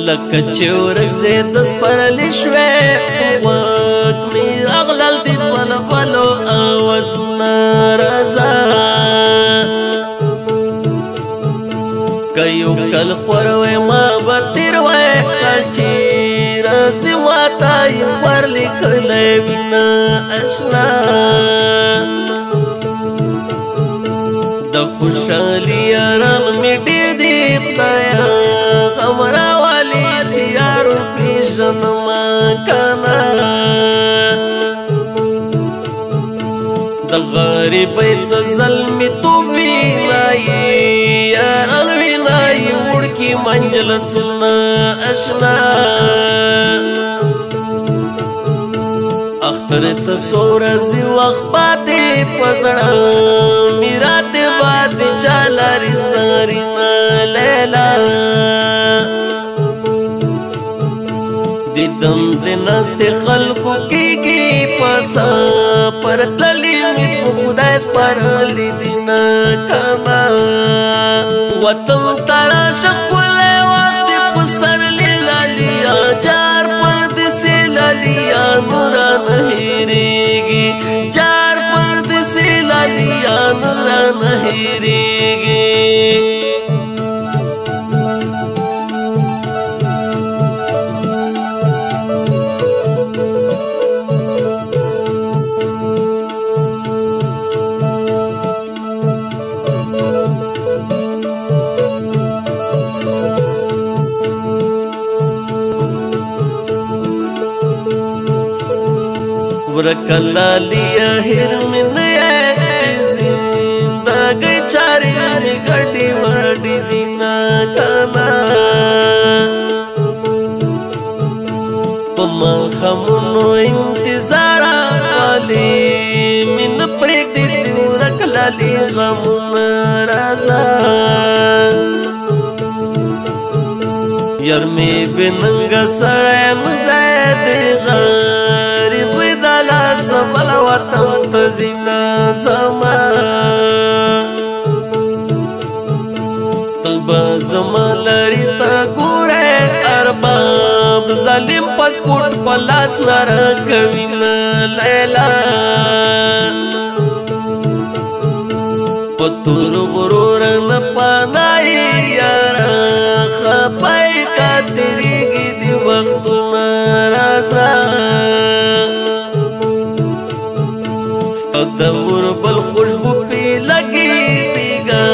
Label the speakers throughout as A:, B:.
A: لکه چې ورځې د سپرلي شوې وږ مې راغلل د بلبلو اوازونه راځه که یو کل خور وی ما به تېر وی کل چې راځي ما ته یې خور لیکلی وینه اشنا د خوشحالي یاران مې ډېر دي خدایه غم راولي چې یارو پېژنمه کنه د غریبۍ څه زلمیتوب وینایي یاران وینایي وړکي منجلسونه اشنا اختر ته څو ورځې وخت پاتې په زړه مې راتې پاتې چا لارې سارینه لیلا دیدم د ناستې خلکو کېږي په سفر تللي مې په خدای سپارلي دي نه کنه وطن ته راشه ښکلی وخت دې په سرلي لالیا جار پردسې لالیا نورا نه هېرېږي جار پردسې لالیا نورا نه هېرېږي ورکلالیا هر من زندگی چاری می گڑی وڑی دینا کانا پما خمونو انتظار آلی من پریک دیتی ورکلالی غمون رازا یرمی بننگ سرم دید غریب دالا زبل وطن تزینا زما تلبا زما لری تا گوره ارباب ظالم پاسپورت پلاس نرکوینا لیلا پتور غرور نپانائی یارا خفائی کا تیریگی دی وقتنا رازا ستدور بل خوشبو پی لگی دیگا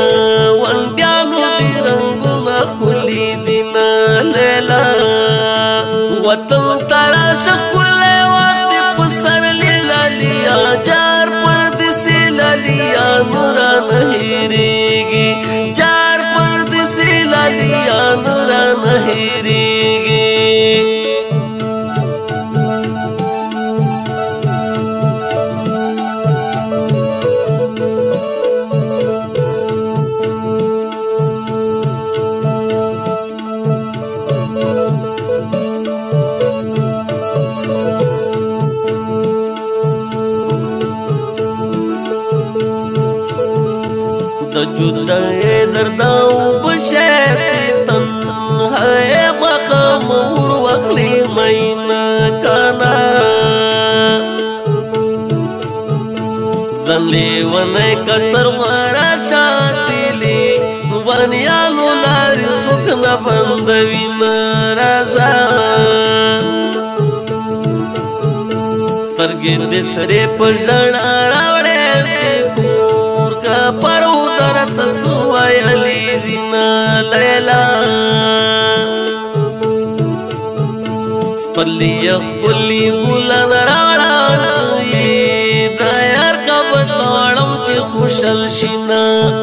A: وانڈیانو دی رنگونا خلی دینا لیلا وطن تارا شکولے وقت پسر لیلا لیا جار پردسی لالیا نورا نهیریگی جار پردسی لالیا نورا نهیریگی د جدای درداو بشیتی تنهای مخمور وخلی مینا کانا زن لیونی کتر مارا شاتیلی وانیانو لاری سکن بندوینا رازا سترگی دی سری پشن راوڑی پرو درت سوائی علی دینا لیلا سپرلی اخبرلی گولن راڑا سوئی دایار کا بطاڑم چی خوشل شینا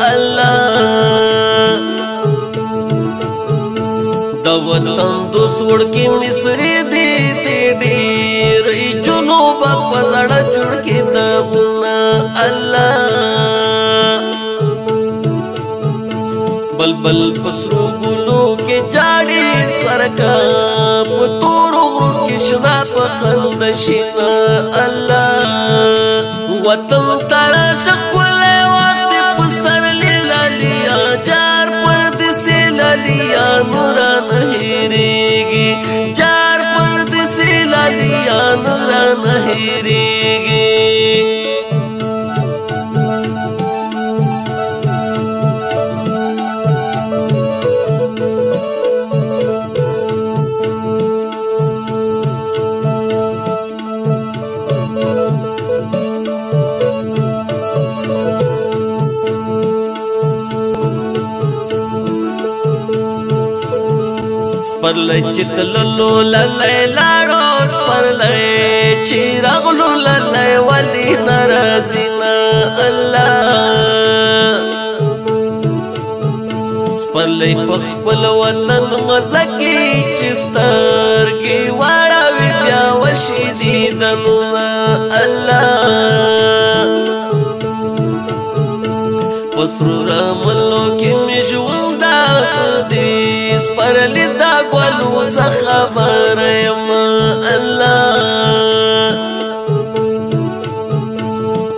A: اللہ دا وطن دو سوڑ کی مصری دی دیر ای جنوب پزڑ جڑ کی دابنا اللہ بلبل پسرو گلو کے جاڑی سرکا پتورو کشنا پخندشنا اللہ وطن تارا شکولے وقت پسر لیلا لیا جار پردسی لالیا نورا نهیری هیریږي سپرلی چې تللو للی لاړو سپرلی چې راغلو للی ولې ناراضي نه الله سپرلی په خپل وطن مزه کې چې سترګې واړوي بیا وشي دیدنونه الله په سرو رملو کې مې ژوند داسې دی سپرلی دا ګلو څه خبره یم الله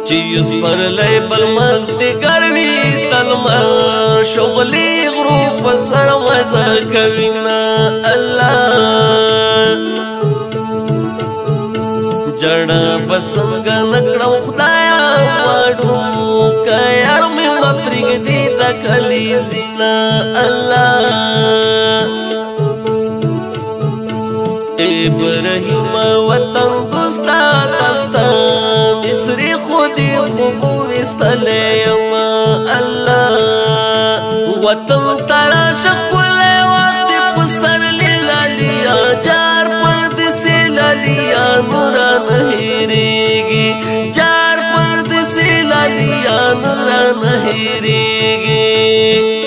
A: چې یو سپرلی بل مازدیګر وي تل شغلې غرو په سر مزه کوي نه الله جړه به څنګه نه کړم خدایا غواړو که یار مې مه پرېږدي د کلیزې نه الله ابراهیم وطن دوستا تستا مصری خودی خوب وستلی یم الله وطن تراشه ښکلی وخت په سر لالیا جار پردسې لالیا نورا نه هېرېږي جار پردسې لالیا نورا نه هېرېږي